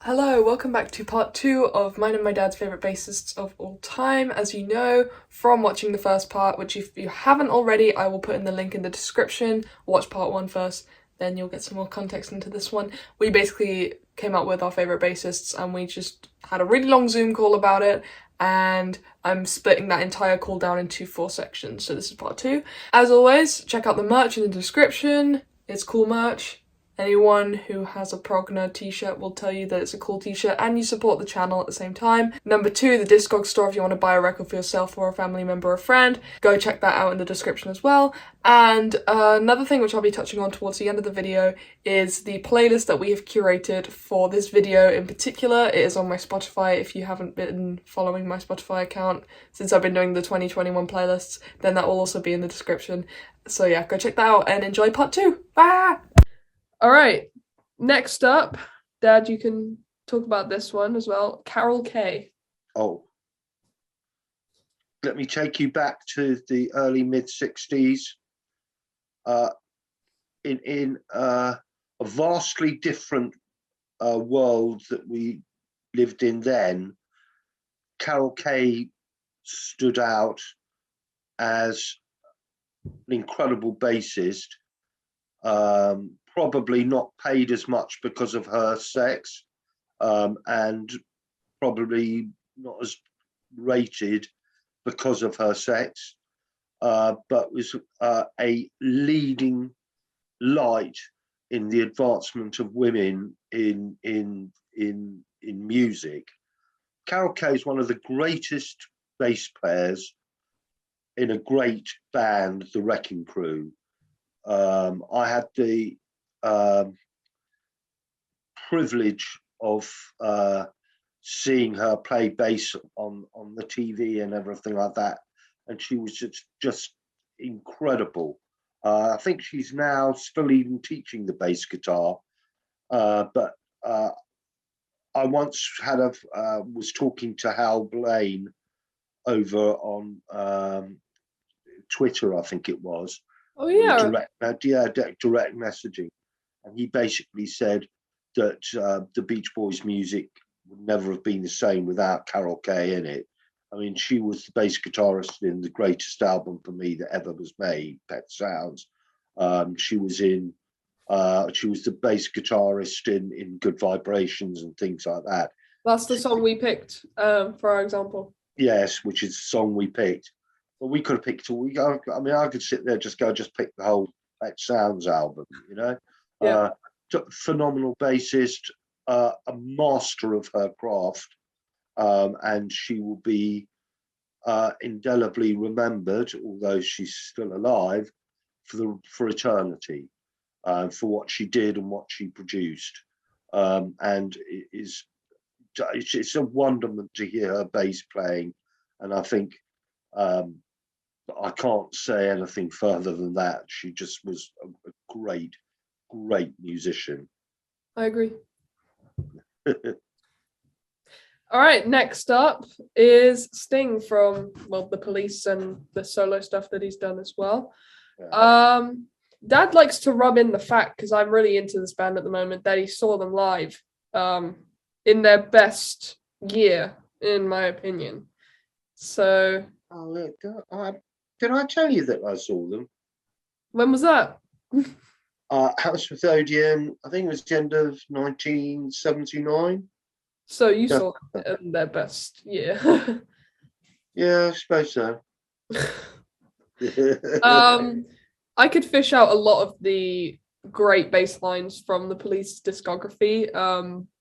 Hello, welcome back to part two of mine and my dad's favourite bassists of all time. As you know from watching the first part, which if you haven't already, I will put in the link in the description. Watch part one first, then you'll get some more context into this one. We basically came up with our favourite bassists and we just had a really long Zoom call about it, and I'm splitting that entire call down into 4 sections, so this is part two. As always, check out the merch in the description. It's cool merch. Anyone who has a Progna t-shirt will tell you that it's a cool t-shirt and you support the channel at the same time. Number 2, the Discog store if you want to buy a record for yourself or a family member or friend. Go check that out in the description as well. And another thing which I'll be touching on towards the end of the video is the playlist that we have curated for this video in particular. It is on my Spotify. If you haven't been following my Spotify account since I've been doing the 2021 playlists, then that will also be in the description. So yeah, go check that out and enjoy part 2. Bye! All right, next up, Dad, you can talk about this one as well. Carol Kay. Oh, let me take you back to the early mid-60s. In a vastly different world that we lived in then, Carol Kay stood out as an incredible bassist. Probably not paid as much because of her sex, and probably not as rated because of her sex, but was a leading light in the advancement of women in music. Carol Kay is one of the greatest bass players in a great band, the Wrecking Crew. I had the privilege of seeing her play bass on the TV and everything like that, and she was just incredible. I think she's now still even teaching the bass guitar, but I once was talking to Hal Blaine over on Twitter, I think it was. Oh yeah. Direct messaging. And he basically said that the Beach Boys music would never have been the same without Carol Kay in it. I mean, she was the bass guitarist in the greatest album for me that ever was made, Pet Sounds. She was the bass guitarist in Good Vibrations and things like that. That's the song we picked, for our example. Yes, which is the song we picked. But we could have picked all. I mean, I could sit there just pick the whole Pet Sounds album, you know. Yeah. Phenomenal bassist, a master of her craft, and she will be indelibly remembered, although she's still alive, for eternity, for what she did and what she produced, and it's a wonderment to hear her bass playing, and I think. I can't say anything further than that. She just was a great musician. I agree. All right, next up is Sting from, well, The Police and the solo stuff that he's done as well. Yeah. Dad likes to rub in the fact, because I'm really into this band at the moment, that he saw them live in their best year, in my opinion. So... Did I tell you that I saw them? When was that? House with Odeon, I think it was the end of 1979. So you saw them in their best year. Yeah, I suppose so. I could fish out a lot of the great bass lines from the Police discography,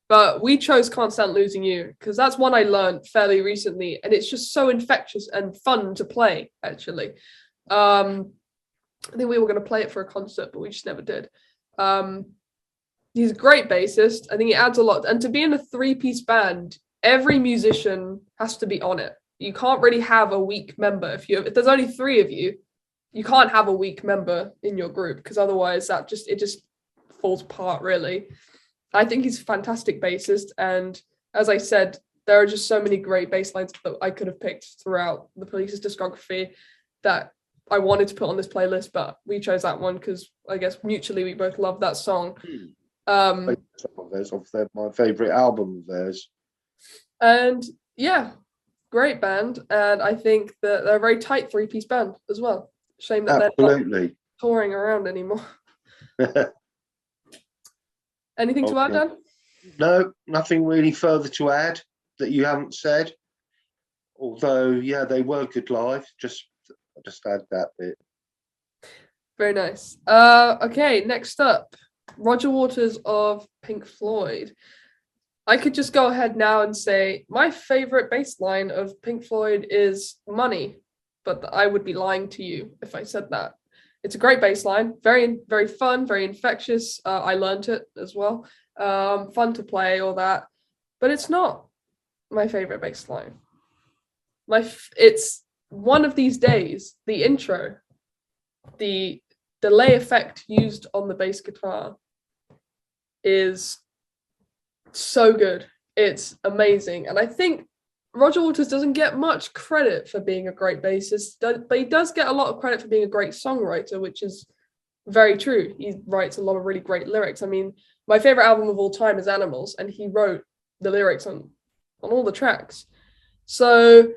but we chose Can't Stand Losing You because that's one I learned fairly recently, and it's just so infectious and fun to play, actually. I think we were going to play it for a concert, but we just never did. He's a great bassist. I think he adds a lot. And to be in a 3-piece band, every musician has to be on it. You can't really have a weak member. If there's only 3 of you, you can't have a weak member in your group, because otherwise it just falls apart, really. I think he's a fantastic bassist, and as I said, there are just so many great bass lines that I could have picked throughout the Police's discography that I wanted to put on this playlist, but we chose that one because I guess mutually we both love that song. Um, My favourite album of theirs. and yeah, great band. And I think that they're a very tight three-piece band as well. Shame that they're not Absolutely. touring around anymore. Anything to add, Okay. Dan? No, nothing really further to add that you haven't said. Although, yeah, they were good live. Just add that bit. Very nice. Okay, next up, Roger Waters of Pink Floyd. I could just go ahead now and say my favorite bass line of Pink Floyd is Money, but I would be lying to you if I said that. It's a great bass line, very, very fun, very infectious. I learned it as well. Fun to play, all that, but it's not my favorite bass line. It's One of These Days, the intro, the delay effect used on the bass guitar is so good. It's amazing. And I think Roger Waters doesn't get much credit for being a great bassist, but he does get a lot of credit for being a great songwriter, which is very true. He writes a lot of really great lyrics. I mean, my favorite album of all time is Animals, and he wrote the lyrics on all the tracks. So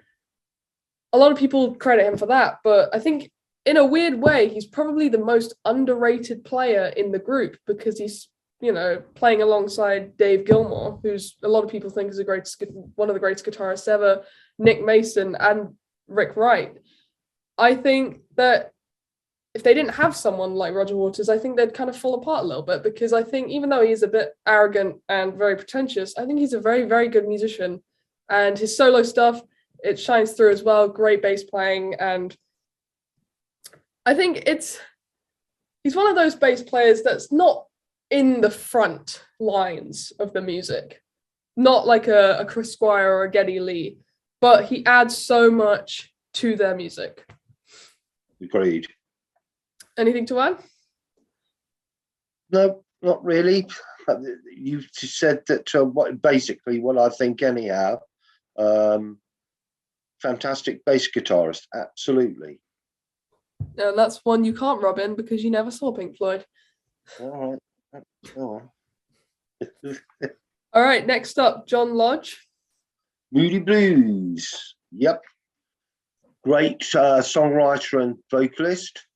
a lot of people credit him for that, but I think in a weird way, he's probably the most underrated player in the group because he's, playing alongside Dave Gilmour, who's a lot of people think is one of the greatest guitarists ever, Nick Mason and Rick Wright. I think that if they didn't have someone like Roger Waters, I think they'd kind of fall apart a little bit because I think even though he's a bit arrogant and very pretentious, I think he's a very, very good musician, and his solo stuff, it shines through as well. Great bass playing, and I think he's one of those bass players that's not in the front lines of the music, not like a Chris Squire or a Geddy Lee, but he adds so much to their music. Agreed. Anything to add? No, not really. You said that basically what I think anyhow. Fantastic bass guitarist, absolutely. And that's one you can't rub in because you never saw Pink Floyd. All right. All right, next up, John Lodge. Moody Blues. Yep. Great songwriter and vocalist,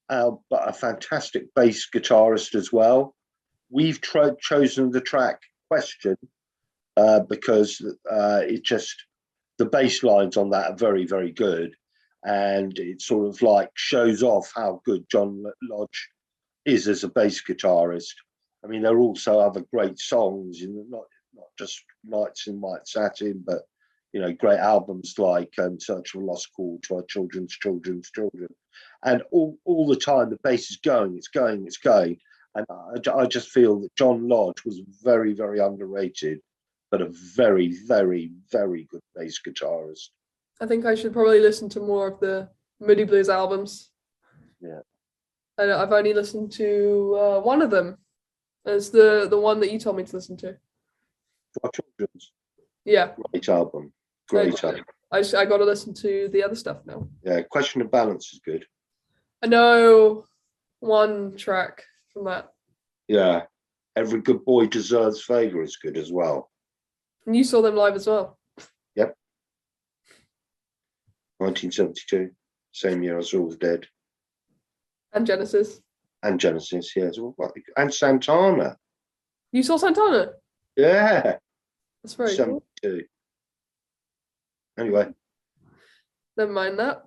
but a fantastic bass guitarist as well. We've chosen the track Question because the bass lines on that are very, very good. And it sort of like shows off how good John Lodge is as a bass guitarist. I mean, there are also other great songs, not just Nights in White Satin, but great albums like Search for a Lost Chord, To Our Children's Children's Children. And all the time the bass is going, it's going, it's going. And I just feel that John Lodge was very, very underrated, but a very, very, very good bass guitarist. I think I should probably listen to more of the Moody Blues albums. Yeah. I've only listened to one of them. It's the one that you told me to listen to. For Our Children's. Yeah. Great album. Great album. I got to listen to the other stuff now. Yeah, Question of Balance is good. I know one track from that. Yeah. Every Good Boy Deserves Favour is good as well. And you saw them live as well. Yep. 1972, same year as All Dead. And Genesis. And Genesis, yeah. And Santana. You saw Santana? Yeah. That's very 72. Cool. Anyway. Never mind that.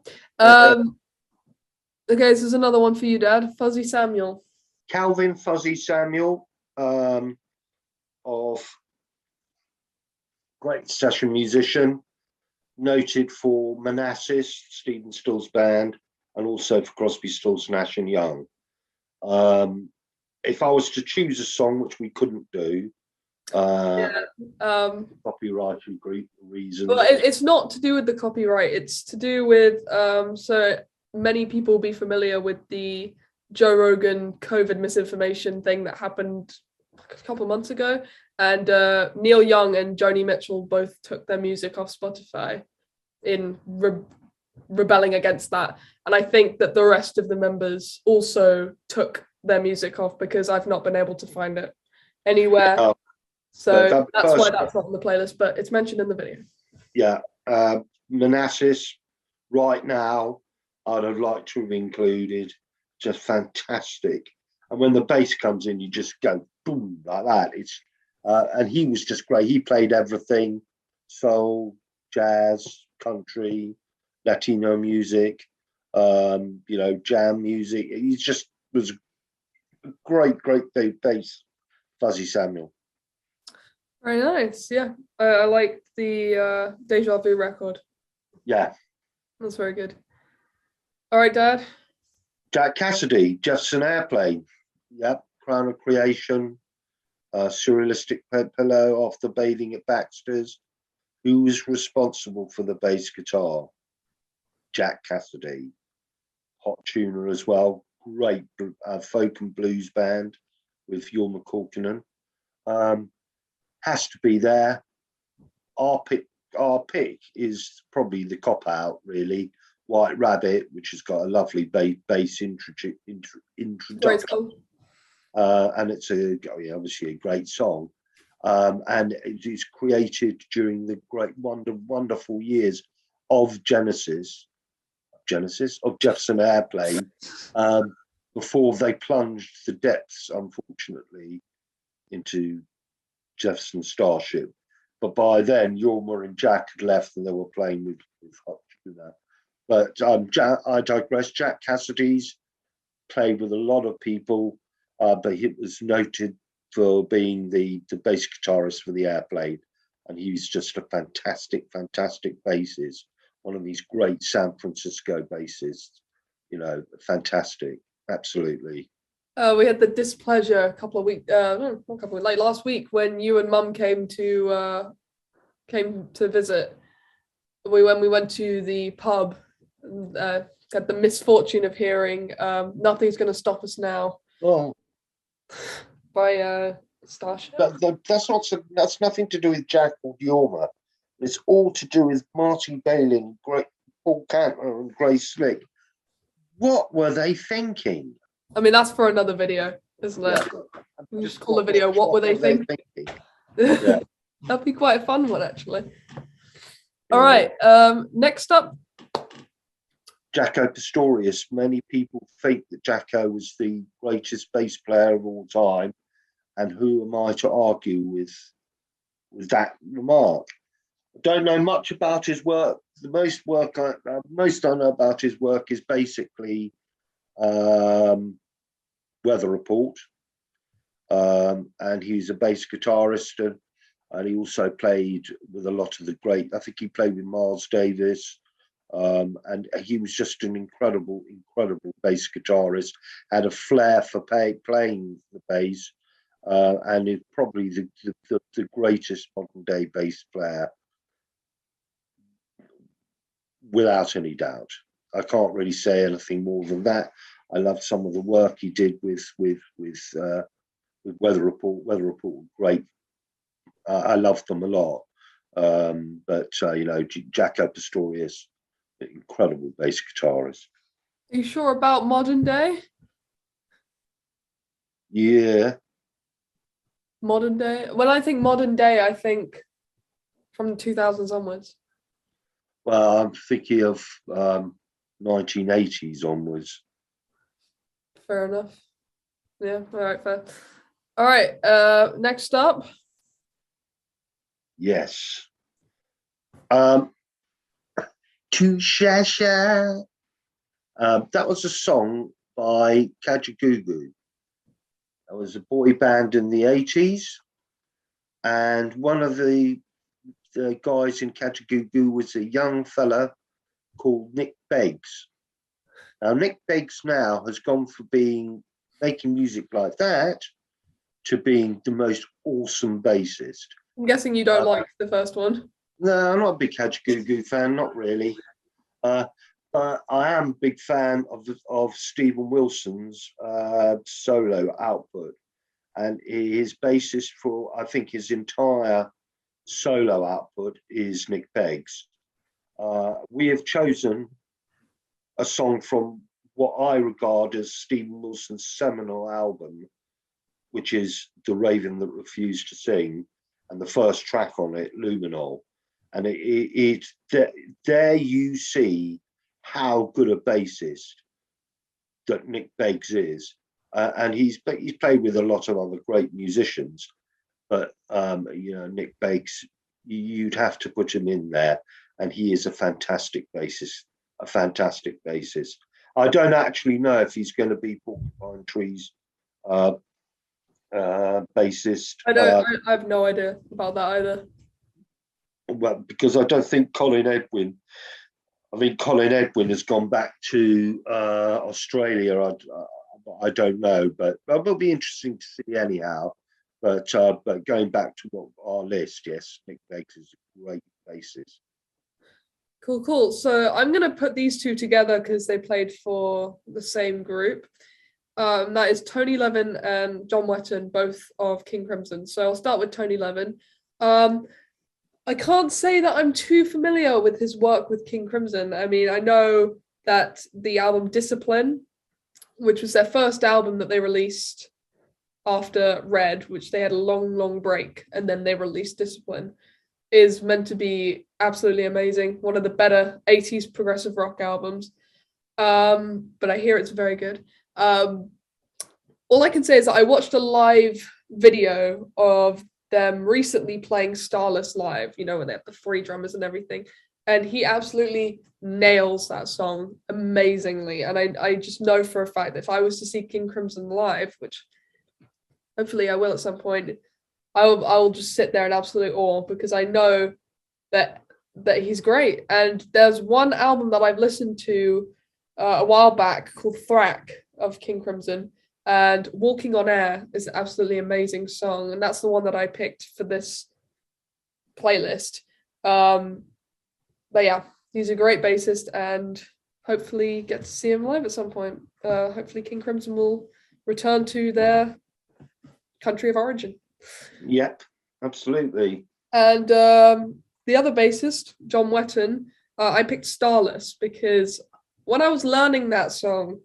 Okay, this is another one for you, Dad. Fuzzy Samuel. Calvin Fuzzy Samuel, of great session musician, noted for Manassas, Stephen Still's band, and also for Crosby, Stills, Nash and Young. If I was to choose a song, which we couldn't do, copyright reasons. Well, it's not to do with the copyright. It's to do with so many people will be familiar with the Joe Rogan COVID misinformation thing that happened a couple of months ago, and Neil Young and Joni Mitchell both took their music off Spotify in rebelling against that. And I think that the rest of the members also took their music off because I've not been able to find it. anywhere. Oh, but So that that's why first, that's not on the playlist, but it's mentioned in the video. yeah, Manassas, right now, I'd have liked to have included. Just fantastic. And when the bass comes in, you just go boom like that. And he was just great. He played everything: soul, jazz, country, Latino music, jam music. He just was a great bass, Fuzzy Samuel. Very nice. Yeah, I like the Deja Vu record. Yeah. That's very good. All right, Dad. Jack Cassidy, Jefferson Airplane. Yep. Crown of Creation, Surrealistic Pillow, After Bathing at Baxter's. Who was responsible for the bass guitar? Jack Cassidy. Hot tuner as well. Great folk and blues band with Jorma Kaukonen. Has to be there. Our pick is probably the cop out, really. White Rabbit, which has got a lovely bass introduction. And it's obviously a great song. And it is created during the great wonderful years of of Jefferson Airplane, before they plunged the depths, unfortunately, into Jefferson Starship. But by then, Jorma and Jack had left and they were playing with Hot Tuna. But I digress. Jack Cassidy's played with a lot of people, but he was noted for being the bass guitarist for the Airplane. And he's just a fantastic bassist. One of these great San Francisco bassists. Fantastic. Absolutely. We had the displeasure a couple of weeks, no, not a couple of like last week when you and Mum came to visit. When we went to the pub, had the misfortune of hearing "Nothing's Gonna Stop Us Now" Well, by Starship. That's nothing to do with Jack or Jorma. It's all to do with Marty Bailing, great Paul Cantler, and Grace Slick. What were they thinking? I mean, that's for another video, isn't it? Yeah. Just call the video "What Were They Thinking?" Yeah. That'd be quite a fun one, actually. Yeah. All right. Next up, Jaco Pastorius. Many people think that Jaco was the greatest bass player of all time, and who am I to argue with that remark? I don't know much about his work. The most I know about his work is basically Weather Report, and he's a bass guitarist, and he also played with a lot of the great. I think he played with Miles Davis, and he was just an incredible bass guitarist. Had a flair for playing the bass, and is probably the greatest modern day bass player, without any doubt. I can't really say anything more than that. I loved some of the work he did with Weather Report. Weather Report, great. I loved them a lot. But Jaco Pastorius, incredible bass guitarist. are you sure about modern day? Yeah. Modern day. When I think modern day, I think from the 2000s onwards. Well, I'm thinking of 1980s onwards. Fair enough. Yeah. All right. Fair. All right. Next up. Yes. To Shasha. That was a song by Kajagoogoo. That was a boy band in the 80s. And one of the guys in Kajagoogoo was a young fella called Nick Beggs. Now, Nick Beggs now has gone from making music like that to being the most awesome bassist. I'm guessing you don't like the first one. No, I'm not a big Kajagoogoo fan, not really. But I am a big fan of Stephen Wilson's solo output. And his bassist for, I think, his entire solo output is Nick Beggs. We have chosen a song from what I regard as Stephen Wilson's seminal album, which is The Raven That Refused to Sing, and the first track on it, Luminol. And there you see how good a bassist that Nick Beggs is. And he's played with a lot of other great musicians, but Nick Beggs, you'd have to put him in there, and he is a fantastic bassist. I don't actually know if he's going to be Porcupine Tree's bassist. I have no idea about that either. Well, because I don't think Colin Edwin. I think Colin Edwin has gone back to Australia. I don't know, but it will be interesting to see anyhow. But going back to our list, yes, Nick Beggs is a great bassist. Cool. So I'm going to put these two together because they played for the same group. That is Tony Levin and John Wetton, both of King Crimson. So I'll start with Tony Levin. I can't say that I'm too familiar with his work with King Crimson. I mean, I know that the album Discipline, which was their first album that they released after Red, which they had a long break, and then they released Discipline, is meant to be absolutely amazing. One of the better 80s progressive rock albums. But I hear it's very good. All I can say is that I watched a live video of them recently playing Starless live, when they have the free drummers and everything. And he absolutely nails that song amazingly. And I just know for a fact that if I was to see King Crimson live, which hopefully I will at some point, I will just sit there in absolute awe, because I know that he's great. And there's one album that I've listened to a while back called Thrack of King Crimson, and Walking on Air is an absolutely amazing song, and that's the one that I picked for this playlist. But yeah, he's a great bassist, and hopefully get to see him live at some point. Hopefully King Crimson will return to their country of origin. Yep, absolutely. And the other bassist, John Wetton, I picked Starless because when I was learning that song,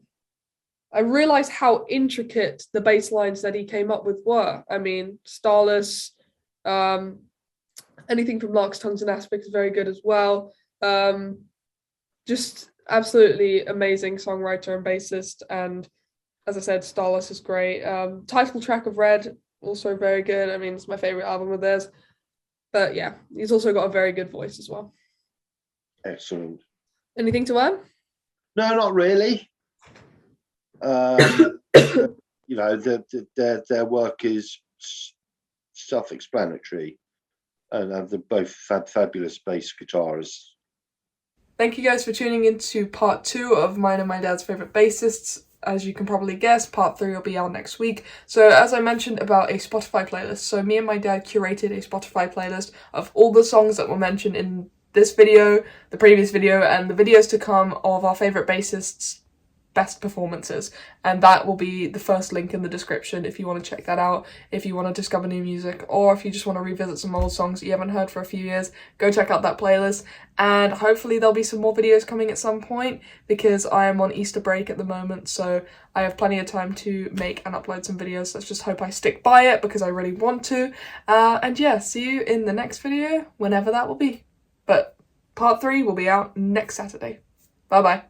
I realized how intricate the bass lines that he came up with were. I mean, Starless, anything from Lark's Tongues and Aspects is very good as well. Just absolutely amazing songwriter and bassist. And as I said, Starless is great. Title track of Red, also very good. I mean, it's my favorite album of theirs. But yeah, he's also got a very good voice as well. Excellent. Anything to add? No, not really. Their work is self-explanatory, and they're both fabulous bass guitarists. Thank you guys for tuning in to part 2 of mine and my dad's favourite bassists. As you can probably guess, part 3 will be out next week. So as I mentioned about a Spotify playlist, so me and my dad curated a Spotify playlist of all the songs that were mentioned in this video, the previous video, and the videos to come of our favourite bassists' best performances, and that will be the first link in the description if you want to check that out, if you want to discover new music, or if you just want to revisit some old songs that you haven't heard for a few years. Go check out that playlist, and hopefully there'll be some more videos coming at some point, because I am on Easter break at the moment, so I have plenty of time to make and upload some videos. Let's just hope I stick by it, because I really want to. And yeah, see you in the next video, whenever that will be. But part 3 will be out next Saturday. Bye bye.